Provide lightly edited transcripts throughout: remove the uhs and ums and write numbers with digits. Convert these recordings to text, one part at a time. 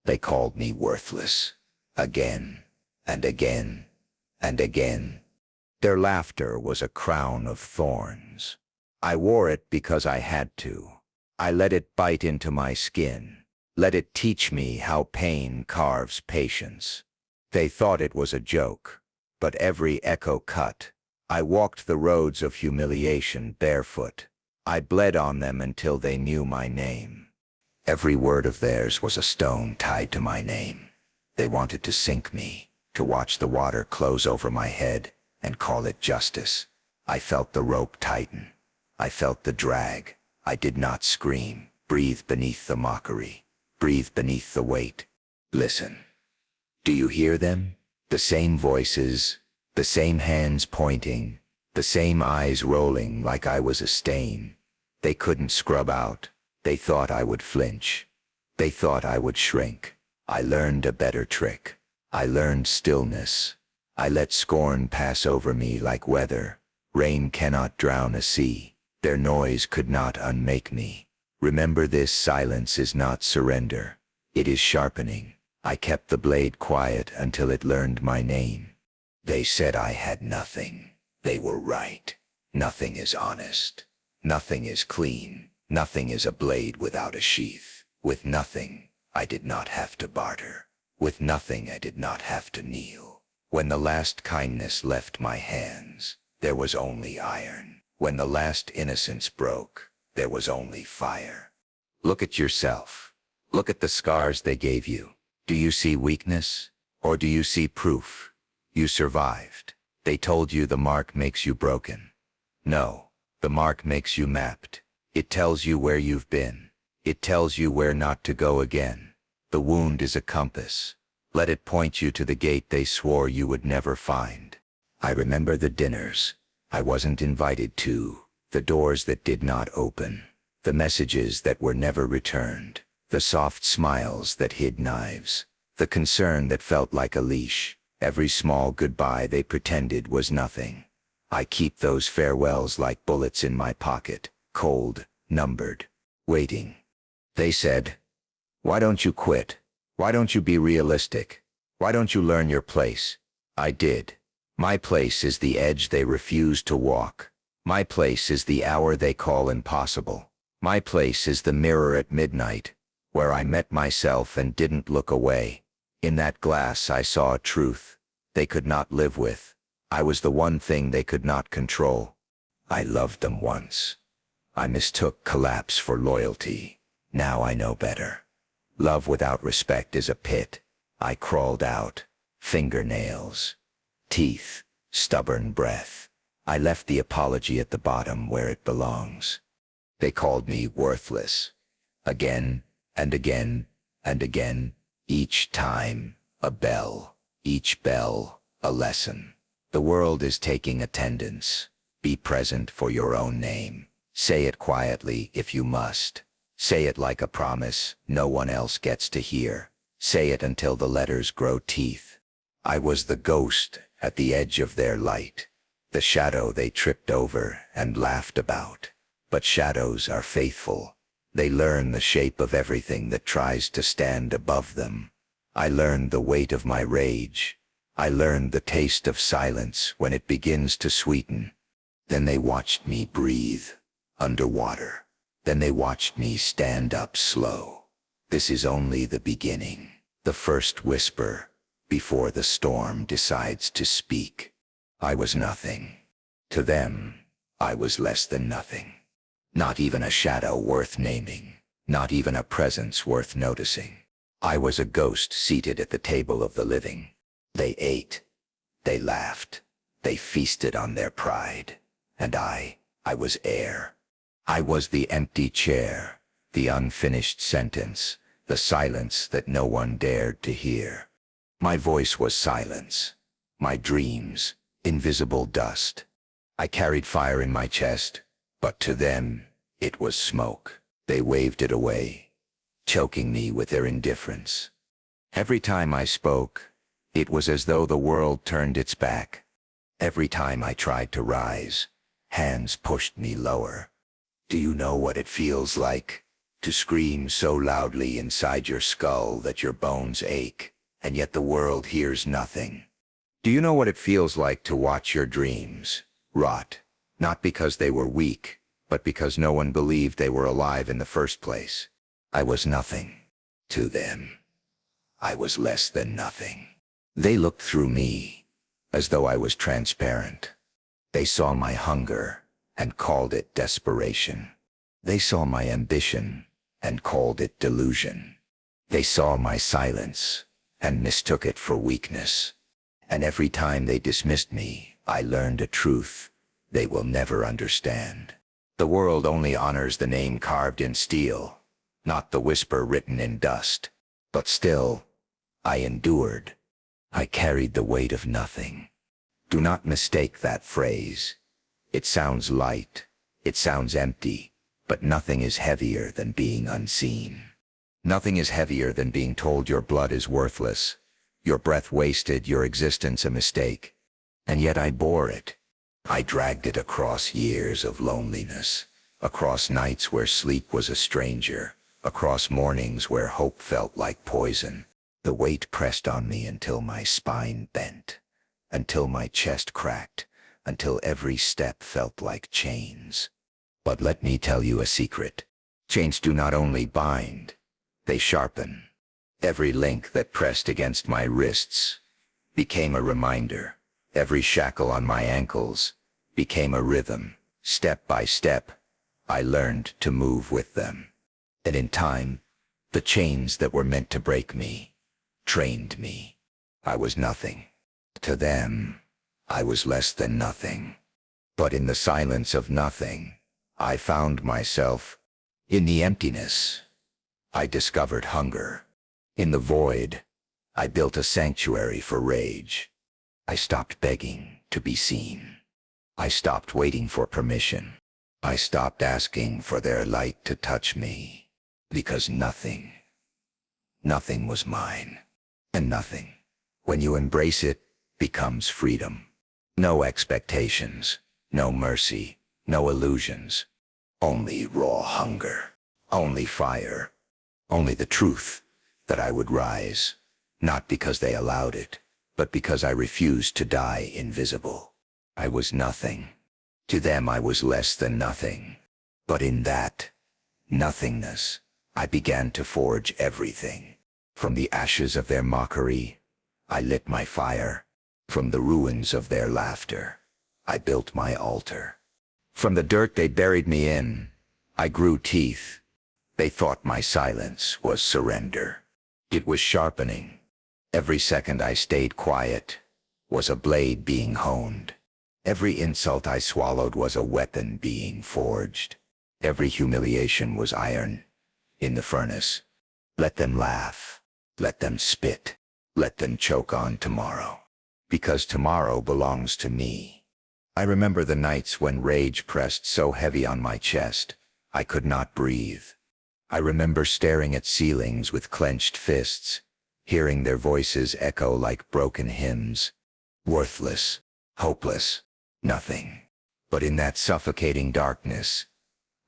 They called me worthless. Again, and again, and again. Their laughter was a crown of thorns. I wore it because I had to. I let it bite into my skin. Let it teach me how pain carves patience. They thought it was a joke, but every echo cut. I walked the roads of humiliation barefoot. I bled on them until they knew my name. Every word of theirs was a stone tied to my name. They wanted to sink me, to watch the water close over my head and call it justice. I felt the rope tighten. I felt the drag. I did not scream. Breathe beneath the mockery. Breathe beneath the weight. Listen. Do you hear them? The same voices, the same hands pointing, the same eyes rolling like I was a stain. They couldn't scrub out. They thought I would flinch. They thought I would shrink. I learned a better trick. I learned stillness. I let scorn pass over me like weather. Rain cannot drown a sea. Their noise could not unmake me. Remember, this silence is not surrender. It is sharpening. I kept the blade quiet until it learned my name. They said I had nothing. They were right. Nothing is honest. Nothing is clean. Nothing is a blade without a sheath. With nothing, I did not have to barter. With nothing, I did not have to kneel. When the last kindness left my hands, there was only iron. When the last innocence broke, there was only fire. Look at yourself. Look at the scars they gave you. Do you see weakness? Or do you see proof? You survived. They told you the mark makes you broken. No, the mark makes you mapped. It tells you where you've been. It tells you where not to go again. The wound is a compass. Let it point you to the gate they swore you would never find. I remember the dinners I wasn't invited to, the doors that did not open, the messages that were never returned, the soft smiles that hid knives, the concern that felt like a leash, every small goodbye they pretended was nothing. I keep those farewells like bullets in my pocket, cold, numbered, waiting. They said, "Why don't you quit? Why don't you be realistic? Why don't you learn your place?" I did. My place is the edge they refuse to walk. My place is the hour they call impossible. My place is the mirror at midnight, where I met myself and didn't look away. In that glass I saw a truth they could not live with. I was the one thing they could not control. I loved them once. I mistook collapse for loyalty. Now I know better. Love without respect is a pit. I crawled out, fingernails, teeth, stubborn breath. I left the apology at the bottom where it belongs. They called me worthless. Again and again and again. Each time, a bell. Each bell, a lesson. The world is taking attendance. Be present for your own name. Say it quietly if you must. Say it like a promise no one else gets to hear. Say it until the letters grow teeth. I was the ghost at the edge of their light, the shadow they tripped over and laughed about. But shadows are faithful. They learn the shape of everything that tries to stand above them. I learned the weight of my rage. I learned the taste of silence when it begins to sweeten. Then they watched me breathe underwater. Then they watched me stand up slow. This is only the beginning, the first whisper, before the storm decides to speak. I was nothing. To them, I was less than nothing. Not even a shadow worth naming. Not even a presence worth noticing. I was a ghost seated at the table of the living. They ate. They laughed. They feasted on their pride. And I was air. I was the empty chair, the unfinished sentence, the silence that no one dared to hear. My voice was silence. My dreams, invisible dust. I carried fire in my chest, but to them, it was smoke. They waved it away, choking me with their indifference. Every time I spoke, it was as though the world turned its back. Every time I tried to rise, hands pushed me lower. Do you know what it feels like? To scream so loudly inside your skull that your bones ache, and yet the world hears nothing. Do you know what it feels like to watch your dreams rot, not because they were weak, but because no one believed they were alive in the first place? I was nothing. To them, I was less than nothing. They looked through me, as though I was transparent. They saw my hunger and called it desperation. They saw my ambition and called it delusion. They saw my silence and mistook it for weakness. And every time they dismissed me, I learned a truth they will never understand. The world only honors the name carved in steel, not the whisper written in dust. But still, I endured. I carried the weight of nothing. Do not mistake that phrase. It sounds light, it sounds empty, but nothing is heavier than being unseen. Nothing is heavier than being told your blood is worthless, your breath wasted, your existence a mistake. And yet I bore it. I dragged it across years of loneliness, across nights where sleep was a stranger, across mornings where hope felt like poison. The weight pressed on me until my spine bent, until my chest cracked, until every step felt like chains. But let me tell you a secret. Chains do not only bind, they sharpen. Every link that pressed against my wrists became a reminder. Every shackle on my ankles became a rhythm. Step by step, I learned to move with them. And in time, the chains that were meant to break me trained me. I was nothing. To them, I was less than nothing. But in the silence of nothing, I found myself. In the emptiness, I discovered hunger. In the void, I built a sanctuary for rage. I stopped begging to be seen. I stopped waiting for permission. I stopped asking for their light to touch me. Because nothing was mine. And nothing, when you embrace it, becomes freedom. No expectations, no mercy, no illusions. Only raw hunger, only fire, only the truth that I would rise, not because they allowed it, but because I refused to die invisible. I was nothing. To them I was less than nothing. But in that nothingness, I began to forge everything. From the ashes of their mockery, I lit my fire. From the ruins of their laughter, I built my altar. From the dirt they buried me in, I grew teeth. They thought my silence was surrender. It was sharpening. Every second I stayed quiet was a blade being honed. Every insult I swallowed was a weapon being forged. Every humiliation was iron in the furnace. Let them laugh. Let them spit. Let them choke on tomorrow. Because tomorrow belongs to me. I remember the nights when rage pressed so heavy on my chest, I could not breathe. I remember staring at ceilings with clenched fists, hearing their voices echo like broken hymns. Worthless, hopeless, nothing. But in that suffocating darkness,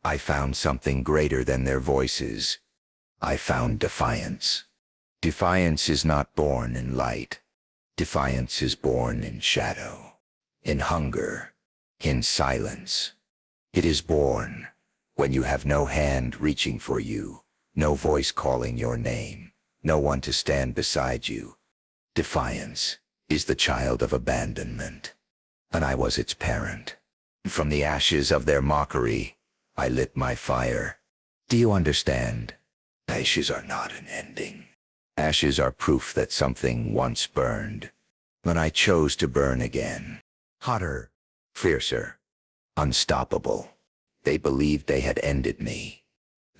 I found something greater than their voices. I found defiance. Defiance is not born in light. Defiance is born in shadow, in hunger, in silence. It is born when you have no hand reaching for you, no voice calling your name, no one to stand beside you. Defiance is the child of abandonment, and I was its parent. From the ashes of their mockery, I lit my fire. Do you understand? Ashes are not an ending. Ashes are proof that something once burned, but I chose to burn again. Hotter, fiercer, unstoppable. They believed they had ended me.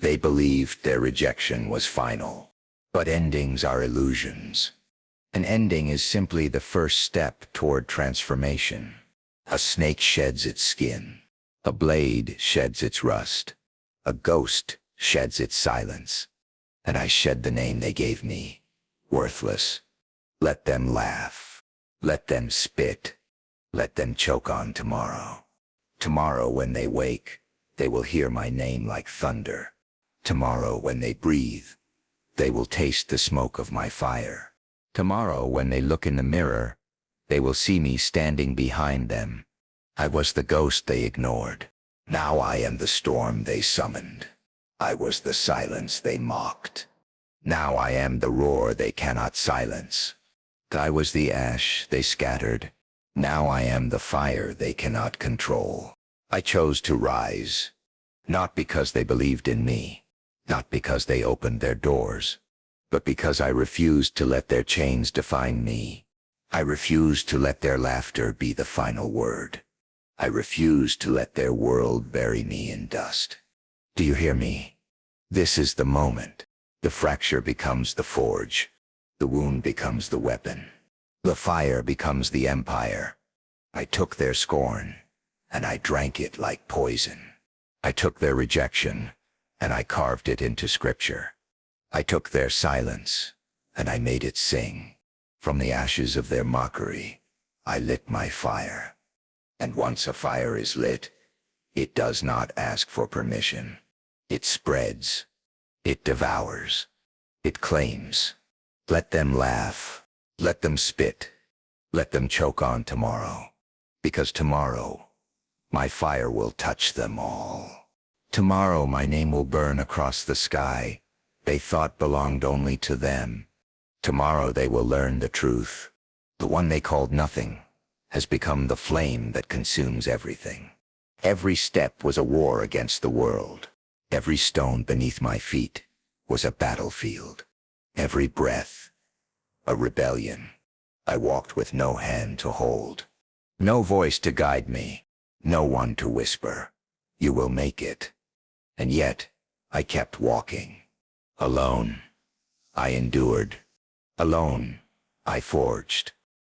They believed their rejection was final. But endings are illusions. An ending is simply the first step toward transformation. A snake sheds its skin. A blade sheds its rust. A ghost sheds its silence. And I shed the name they gave me, worthless. Let them laugh. Let them spit. Let them choke on tomorrow. Tomorrow when they wake, they will hear my name like thunder. Tomorrow when they breathe, they will taste the smoke of my fire. Tomorrow when they look in the mirror, they will see me standing behind them. I was the ghost they ignored. Now I am the storm they summoned. I was the silence they mocked. Now I am the roar they cannot silence. I was the ash they scattered. Now I am the fire they cannot control. I chose to rise, not because they believed in me, not because they opened their doors, but because I refused to let their chains define me. I refused to let their laughter be the final word. I refused to let their world bury me in dust. Do you hear me? This is the moment. The fracture becomes the forge. The wound becomes the weapon. The fire becomes the empire. I took their scorn, and I drank it like poison. I took their rejection, and I carved it into scripture. I took their silence, and I made it sing. From the ashes of their mockery, I lit my fire. And once a fire is lit, it does not ask for permission. It spreads. It devours. It claims. Let them laugh. Let them spit. Let them choke on tomorrow. Because tomorrow, my fire will touch them all. Tomorrow my name will burn across the sky. They thought belonged only to them. Tomorrow they will learn the truth. The one they called nothing has become the flame that consumes everything. Every step was a war against the world. Every stone beneath my feet was a battlefield. Every breath, a rebellion. I walked with no hand to hold, no voice to guide me, no one to whisper, "You will make it." And yet, I kept walking. Alone, I endured. Alone, I forged.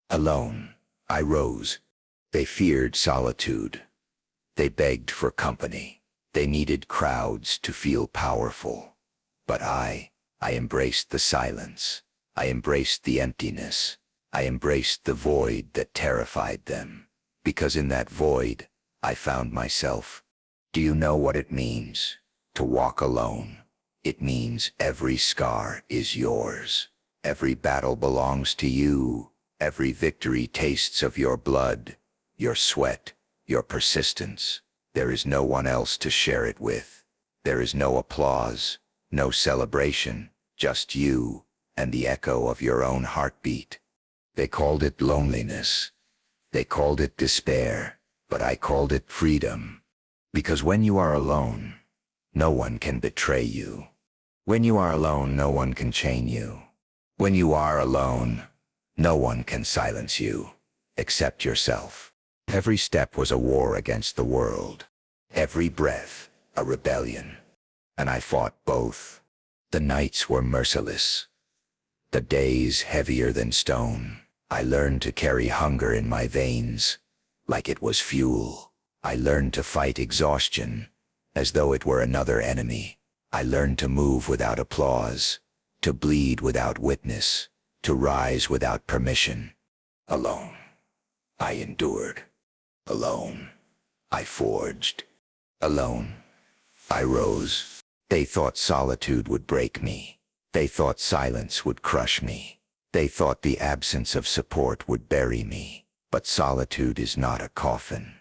Alone, I rose. They feared solitude. They begged for company. They needed crowds to feel powerful. But I embraced the silence. I embraced the emptiness. I embraced the void that terrified them. Because in that void, I found myself. Do you know what it means to walk alone? It means every scar is yours. Every battle belongs to you. Every victory tastes of your blood, your sweat, your persistence. There is no one else to share it with. There is no applause, no celebration, just you and the echo of your own heartbeat. They called it loneliness. They called it despair, but I called it freedom. Because when you are alone, no one can betray you. When you are alone, no one can chain you. When you are alone, no one can silence you, except yourself. Every step was a war against the world. Every breath, a rebellion. And I fought both. The nights were merciless. The days heavier than stone. I learned to carry hunger in my veins, like it was fuel. I learned to fight exhaustion, as though it were another enemy. I learned to move without applause, to bleed without witness, to rise without permission. Alone, I endured. Alone, I forged. Alone, I rose. They thought solitude would break me. They thought silence would crush me. They thought the absence of support would bury me. But solitude is not a coffin.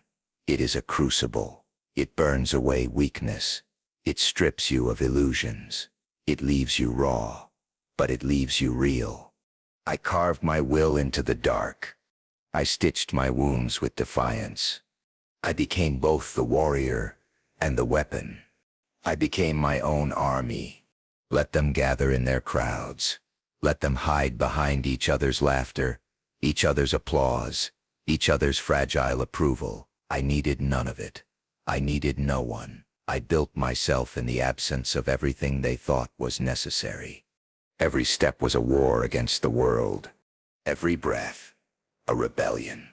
It is a crucible. It burns away weakness. It strips you of illusions. It leaves you raw, but it leaves you real. I carved my will into the dark. I stitched my wounds with defiance. I became both the warrior and the weapon. I became my own army. Let them gather in their crowds. Let them hide behind each other's laughter, each other's applause, each other's fragile approval. I needed none of it. I needed no one. I built myself in the absence of everything they thought was necessary. Every step was a war against the world. Every breath, a rebellion.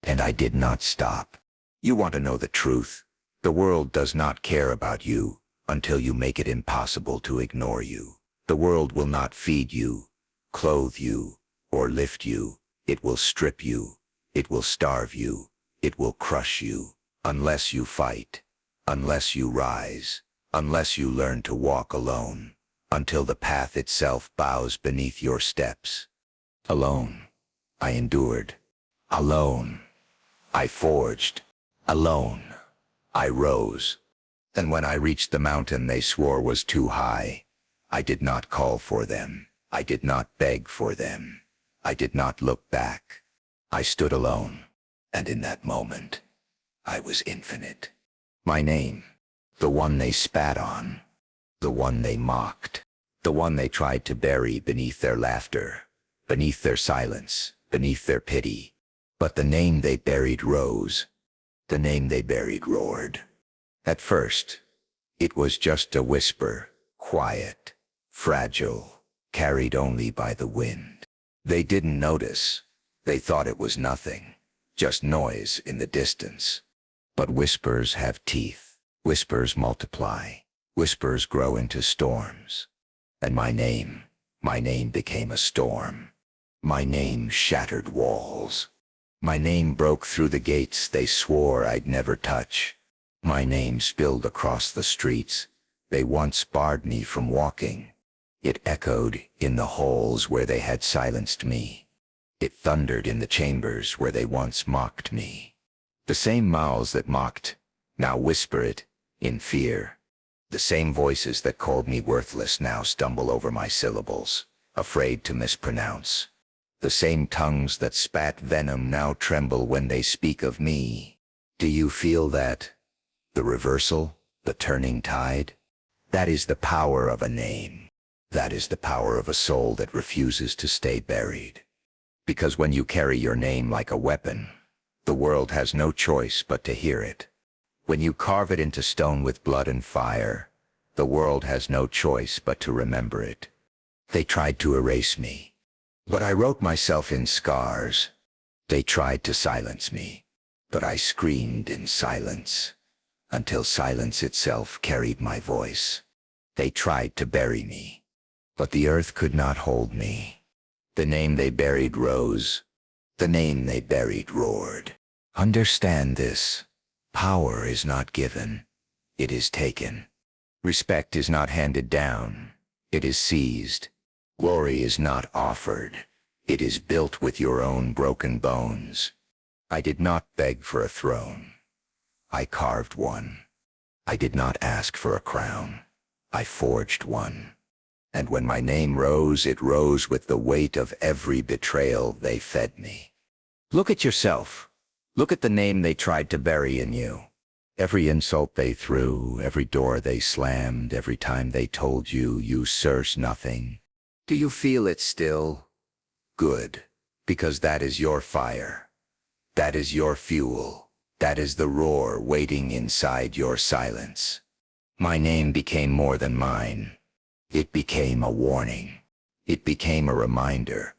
And I did not stop. You want to know the truth? The world does not care about you until you make it impossible to ignore you. The world will not feed you, clothe you, or lift you. It will strip you. It will starve you. It will crush you. Unless you fight. Unless you rise. unless you learn to walk alone, until the path itself bows beneath your steps. Alone, I endured. Alone, I forged. Alone, I rose. And when I reached the mountain they swore was too high, I did not call for them. I did not beg for them. I did not look back. I stood alone, and in that moment, I was infinite. My name, the one they spat on, the one they mocked, the one they tried to bury beneath their laughter, beneath their silence, beneath their pity. But the name they buried rose. The name they buried roared. At first, it was just a whisper, quiet, fragile, carried only by the wind. They didn't notice. They thought it was nothing, just noise in the distance. But whispers have teeth. Whispers multiply. Whispers grow into storms. And my name became a storm. My name shattered walls. My name broke through the gates they swore I'd never touch. My name spilled across the streets they once barred me from walking. It echoed in the halls where they had silenced me. It thundered in the chambers where they once mocked me. The same mouths that mocked now whisper it in fear. The same voices that called me worthless now stumble over my syllables, afraid to mispronounce. The same tongues that spat venom now tremble when they speak of me. Do you feel that? The reversal, the turning tide? That is the power of a name. That is the power of a soul that refuses to stay buried. Because when you carry your name like a weapon, the world has no choice but to hear it. When you carve it into stone with blood and fire, the world has no choice but to remember it. They tried to erase me, but I wrote myself in scars. They tried to silence me, but I screamed in silence, until silence itself carried my voice. They tried to bury me, but the earth could not hold me. The name they buried rose. The name they buried roared. Understand this. Power is not given. It is taken. Respect is not handed down. It is seized. Glory is not offered. It is built with your own broken bones. I did not beg for a throne. I carved one. I did not ask for a crown. I forged one. And when my name rose, it rose with the weight of every betrayal they fed me. Look at yourself. Look at the name they tried to bury in you. Every insult they threw, every door they slammed, every time they told you you serve nothing. Do you feel it still? Good, because that is your fire. That is your fuel. That is the roar waiting inside your silence. My name became more than mine. It became a warning. It became a reminder.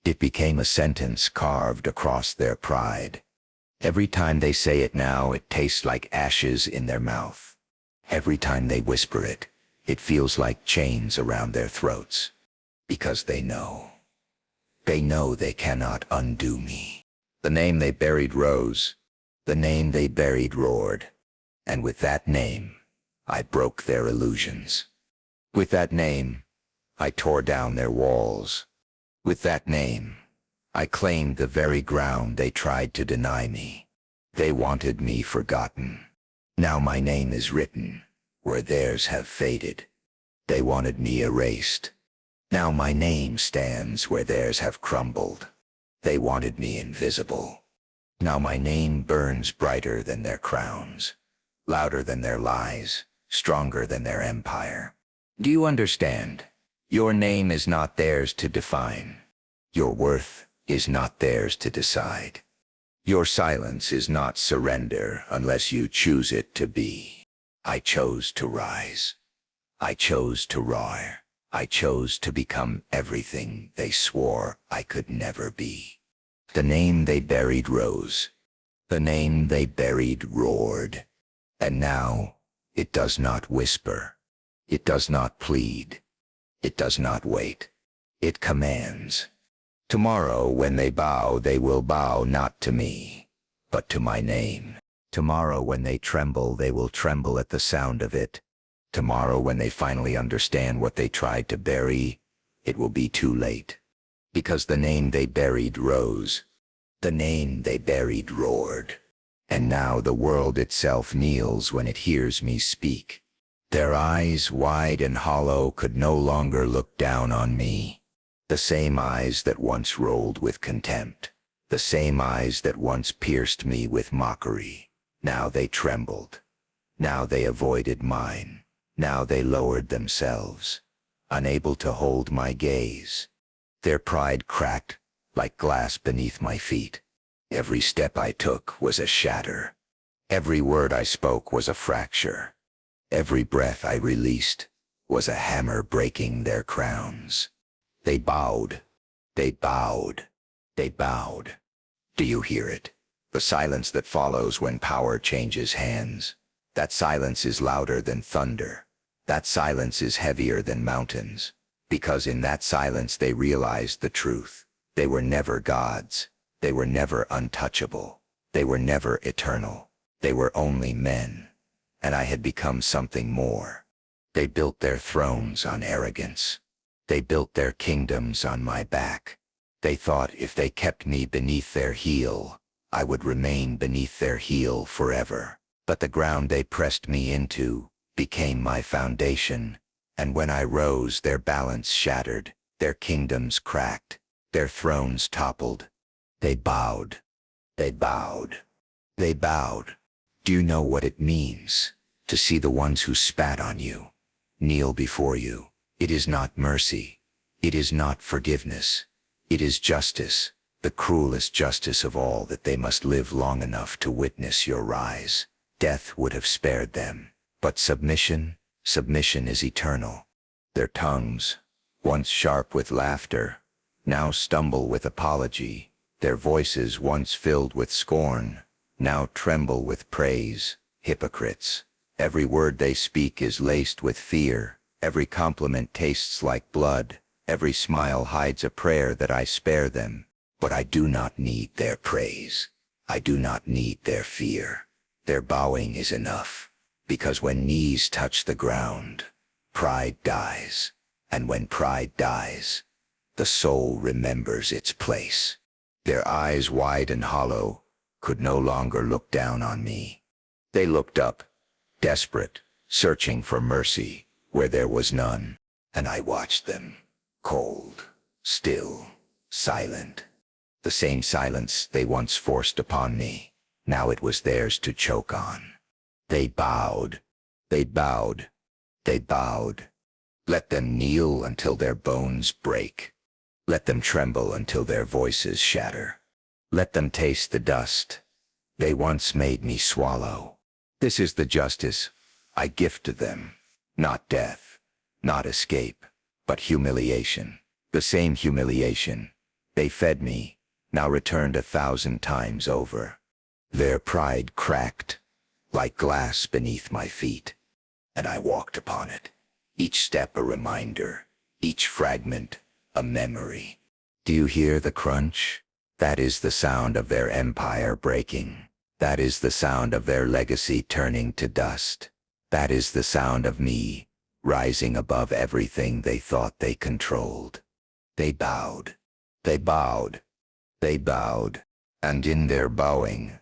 It became a sentence carved across their pride. Every time they say it now, it tastes like ashes in their mouth. Every time they whisper it, it feels like chains around their throats. Because they know. They know they cannot undo me. The name they buried rose. The name they buried roared. And with that name, I broke their illusions. With that name, I tore down their walls. With that name, I claimed the very ground they tried to deny me. They wanted me forgotten. Now my name is written where theirs have faded. They wanted me erased. Now my name stands where theirs have crumbled. They wanted me invisible. Now my name burns brighter than their crowns, louder than their lies, stronger than their empire. Do you understand? Your name is not theirs to define. Your worth is not theirs to decide. Your silence is not surrender unless you choose it to be. I chose to rise. I chose to roar. I chose to become everything they swore I could never be. The name they buried rose. The name they buried roared. And now, it does not whisper. It does not plead. It does not wait. It commands. Tomorrow, when they will bow not to me, but to my name. Tomorrow, when they will tremble at the sound of it. Tomorrow, when they finally understand what they tried to bury, it will be too late. Because the name they buried rose. The name they buried roared. And now the world itself kneels when it hears me speak. Their eyes, wide and hollow, could no longer look down on me. The same eyes that once rolled with contempt. The same eyes that once pierced me with mockery. Now they trembled. Now they avoided mine. Now they lowered themselves, unable to hold my gaze. Their pride cracked like glass beneath my feet. Every step I took was a shatter. Every word I spoke was a fracture. Every breath I released was a hammer breaking their crowns. They bowed. They bowed. They bowed. Do you hear it? The silence that follows when power changes hands. That silence is louder than thunder. That silence is heavier than mountains. Because in that silence they realized the truth. They were never gods. They were never untouchable. They were never eternal. They were only men. And I had become something more. They built their thrones on arrogance. They built their kingdoms on my back. They thought if they kept me beneath their heel, I would remain beneath their heel forever. But the ground they pressed me into became my foundation, and when I rose, their balance shattered, their kingdoms cracked, their thrones toppled. They bowed. They bowed. They bowed. Do you know what it means to see the ones who spat on you kneel before you? It is not mercy. It is not forgiveness. It is justice, the cruelest justice of all, that they must live long enough to witness your rise. Death would have spared them, but submission is eternal. Their tongues, once sharp with laughter, now stumble with apology. Their voices, once filled with scorn, now tremble with praise. Hypocrites. Every word they speak is laced with fear. Every compliment tastes like blood. Every smile hides a prayer that I spare them. But I do not need their praise. I do not need their fear. Their bowing is enough. Because when knees touch the ground, pride dies. And when pride dies, the soul remembers its place. Their eyes, wide and hollow, could no longer look down on me. They looked up, desperate, searching for mercy where there was none. And I watched them, cold, still, silent. The same silence they once forced upon me, now it was theirs to choke on. They bowed. They bowed. They bowed. Let them kneel until their bones break. Let them tremble until their voices shatter. Let them taste the dust they once made me swallow. This is the justice I gift to them. Not death, not escape, but humiliation. The same humiliation they fed me, now returned 1,000 times over. Their pride cracked like glass beneath my feet, and I walked upon it. Each step a reminder, each fragment a memory. Do you hear the crunch? That is the sound of their empire breaking. That is the sound of their legacy turning to dust. That is the sound of me rising above everything they thought they controlled. They bowed. They bowed. They bowed. And in their bowing,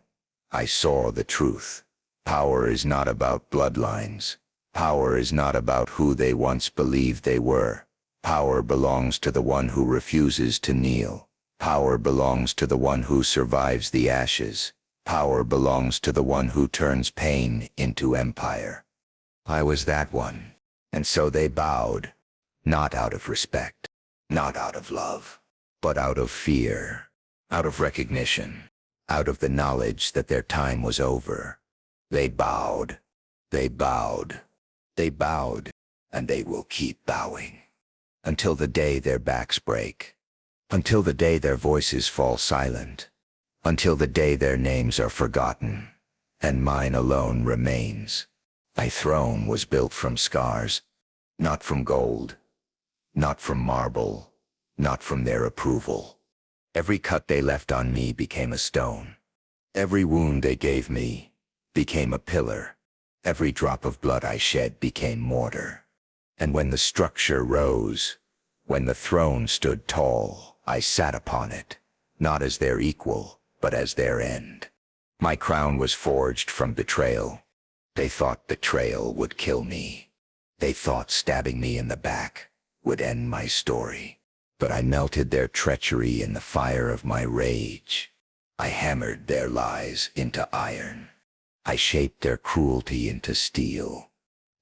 I saw the truth. Power is not about bloodlines. Power is not about who they once believed they were. Power belongs to the one who refuses to kneel. Power belongs to the one who survives the ashes. Power belongs to the one who turns pain into empire. I was that one. And so they bowed, not out of respect, not out of love, but out of fear, out of recognition, out of the knowledge that their time was over. They bowed. They bowed. They bowed, and they will keep bowing until the day their backs break, until the day their voices fall silent, until the day their names are forgotten, and mine alone remains. My throne was built from scars, not from gold, not from marble, not from their approval. Every cut they left on me became a stone. Every wound they gave me became a pillar. Every drop of blood I shed became mortar. And when the structure rose, when the throne stood tall, I sat upon it, not as their equal, but as their end. My crown was forged from betrayal. They thought betrayal would kill me. They thought stabbing me in the back would end my story. But I melted their treachery in the fire of my rage. I hammered their lies into iron. I shaped their cruelty into steel.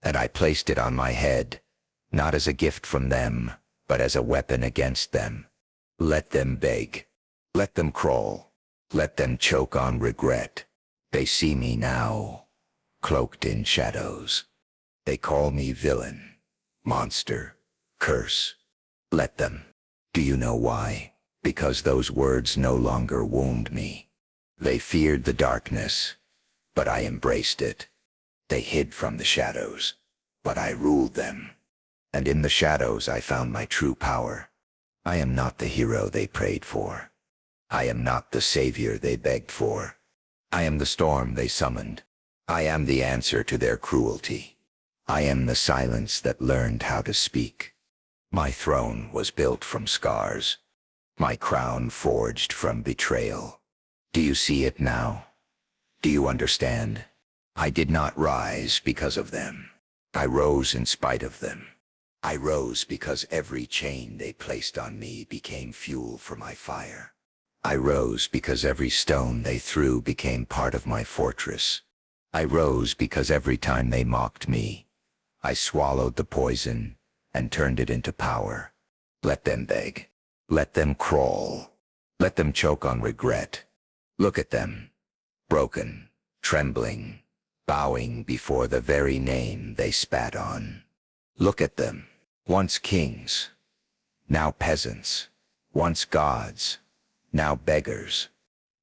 And I placed it on my head, not as a gift from them, but as a weapon against them. Let them beg. Let them crawl. Let them choke on regret. They see me now, cloaked in shadows. They call me villain, monster, curse. Let them. Do you know why? Because those words no longer wound me. They feared the darkness, but I embraced it. They hid from the shadows, but I ruled them. And in the shadows I found my true power. I am not the hero they prayed for. I am not the savior they begged for. I am the storm they summoned. I am the answer to their cruelty. I am the silence that learned how to speak. My throne was built from scars. My crown forged from betrayal. Do you see it now? Do you understand? I did not rise because of them. I rose in spite of them. I rose because every chain they placed on me became fuel for my fire. I rose because every stone they threw became part of my fortress. I rose because every time they mocked me, I swallowed the poison and turned it into power. Let them beg. Let them crawl. Let them choke on regret. Look at them, broken, trembling, bowing before the very name they spat on. Look at them, once kings, now peasants, once gods, now beggars.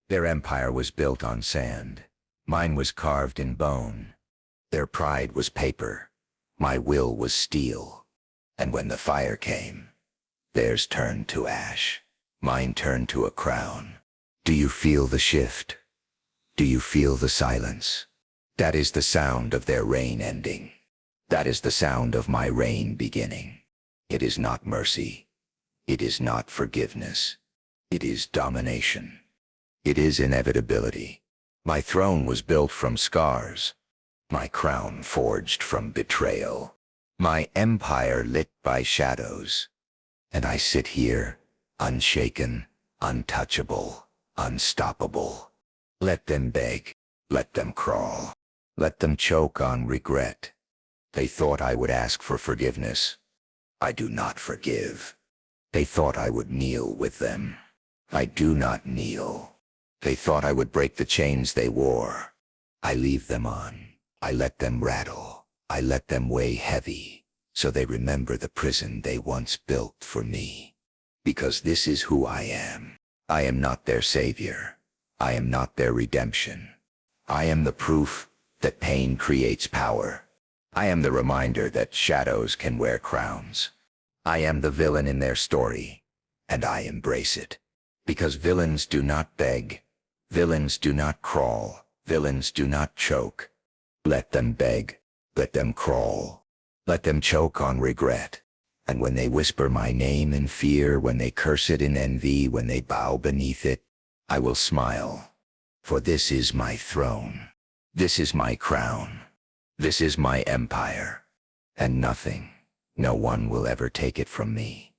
Their empire was built on sand. Mine was carved in bone. Their pride was paper. My will was steel. And when the fire came, theirs turned to ash. Mine turned to a crown. Do you feel the shift? Do you feel the silence? That is the sound of their reign ending. That is the sound of my reign beginning. It is not mercy. It is not forgiveness. It is domination. It is inevitability. My throne was built from scars. My crown forged from betrayal. My empire lit by shadows. And I sit here, unshaken, untouchable, unstoppable. Let them beg. Let them crawl. Let them choke on regret. They thought I would ask for forgiveness. I do not forgive. They thought I would kneel with them. I do not kneel. They thought I would break the chains they wore. I leave them on. I let them rattle. I let them weigh heavy, so they remember the prison they once built for me. Because this is who I am. I am not their savior. I am not their redemption. I am the proof that pain creates power. I am the reminder that shadows can wear crowns. I am the villain in their story, and I embrace it. Because villains do not beg. Villains do not crawl. Villains do not choke. Let them beg. Let them crawl. Let them choke on regret. And when they whisper my name in fear, when they curse it in envy, when they bow beneath it, I will smile. For this is my throne. This is my crown. This is my empire. And nothing, no one will ever take it from me.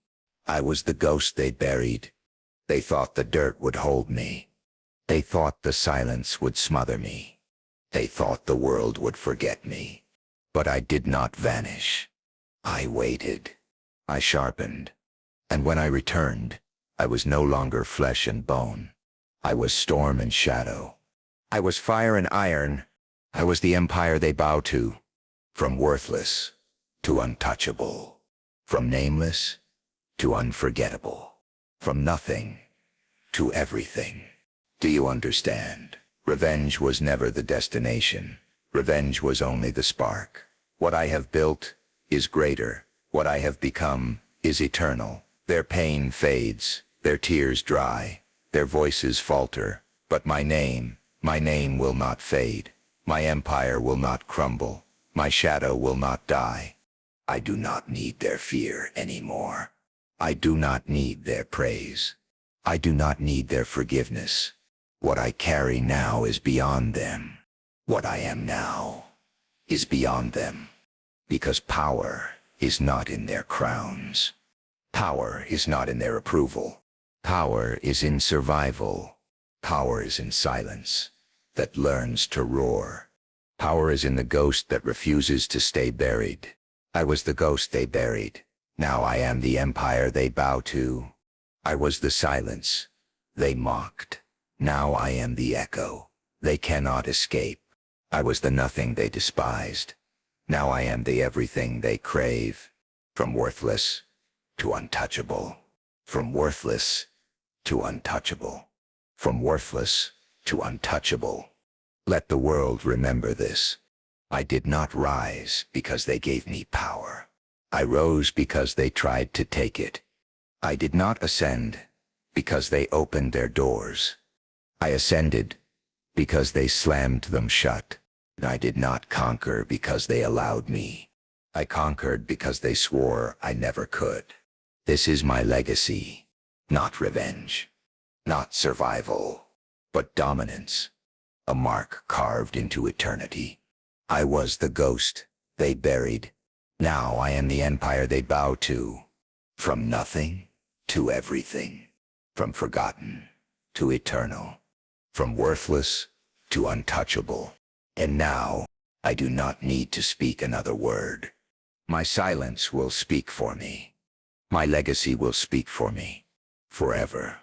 I was the ghost they buried. They thought the dirt would hold me. They thought the silence would smother me. They thought the world would forget me. But I did not vanish. I waited. I sharpened. And when I returned, I was no longer flesh and bone. I was storm and shadow. I was fire and iron. I was the empire they bow to. From worthless to untouchable. From nameless to unforgettable. From nothing to everything. Do you understand? Revenge was never the destination. Revenge was only the spark. What I have built is greater. What I have become is eternal. Their pain fades, their tears dry, their voices falter, but my name will not fade. My empire will not crumble. My shadow will not die. I do not need their fear anymore. I do not need their praise. I do not need their forgiveness. What I carry now is beyond them. What I am now is beyond them. Because power is not in their crowns. Power is not in their approval. Power is in survival. Power is in silence that learns to roar. Power is in the ghost that refuses to stay buried. I was the ghost they buried. Now I am the empire they bow to. I was the silence they mocked. Now I am the echo they cannot escape. I was the nothing they despised. Now I am the everything they crave. From worthless to untouchable. From worthless to untouchable. From worthless to untouchable. Let the world remember this. I did not rise because they gave me power. I rose because they tried to take it. I did not ascend because they opened their doors. I ascended because they slammed them shut. I did not conquer because they allowed me. I conquered because they swore I never could. This is my legacy, not revenge, not survival, but dominance. A mark carved into eternity. I was the ghost they buried. Now I am the empire they bow to. From nothing to everything. From forgotten to eternal. From worthless to untouchable. And now I do not need to speak another word. My silence will speak for me. My legacy will speak for me. Forever.